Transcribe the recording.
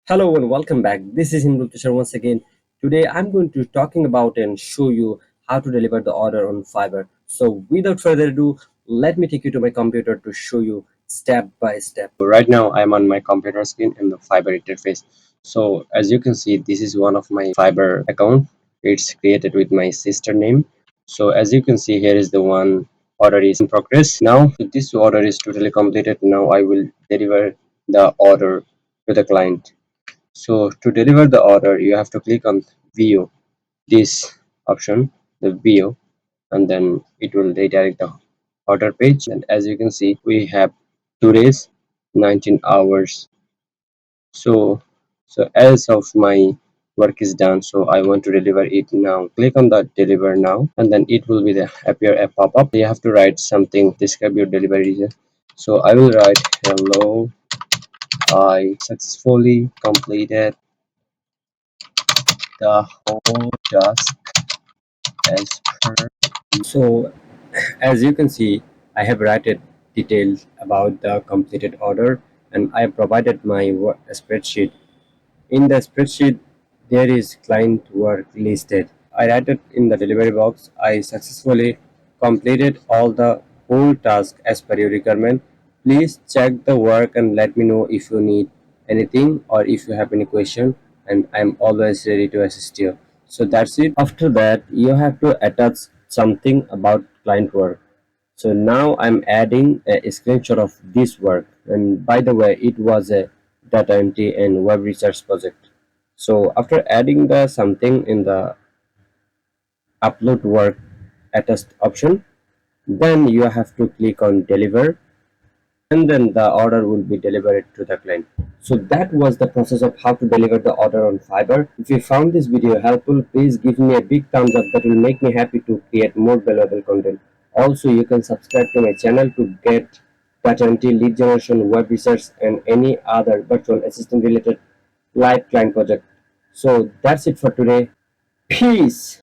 Hello and welcome back. This is Imrul Tusher once again. Today I'm going to talking about and show you how to deliver the order on Fiverr. So without further ado, let me take you to my computer to show you step by step. Right now I'm on my computer screen in the Fiverr interface. So as you can see, this is one of my Fiverr account. It's created with my sister name. So as you can see, here is the one order is in progress. Now this order is totally completed. Now I will deliver the order to the client. So to deliver the order, you have to click on view, this option, the view, and then it will redirect the order page. And as you can see, we have 2 days, 19 hours. So as of my work is done, so I want to deliver it now. Click on the deliver now, and then it will be the appear a pop-up. You have to write something, describe your delivery reason. So I will write hello, I successfully completed the whole task as per. So as you can see, I have written details about the completed order and I have provided my spreadsheet. In the spreadsheet, there is client work listed. I write it in the delivery box. I successfully completed all the whole task as per your requirement. Please check the work and let me know if you need anything or if you have any question, and I'm always ready to assist you. So that's it. After that, you have to attach something about client work. So now I'm adding a screenshot of this work, and by the way, it was a data entry and web research project. So after adding the something in the upload work attached option, then you have to click on deliver, and then the order will be delivered to the client. So that was the process of how to deliver the order on Fiverr. If you found this video helpful, please give me a big thumbs up. That will make me happy to create more valuable content. Also, you can subscribe to my channel to get data entry, lead generation, web research, and any other virtual assistant related live client project. So that's it for today. Peace.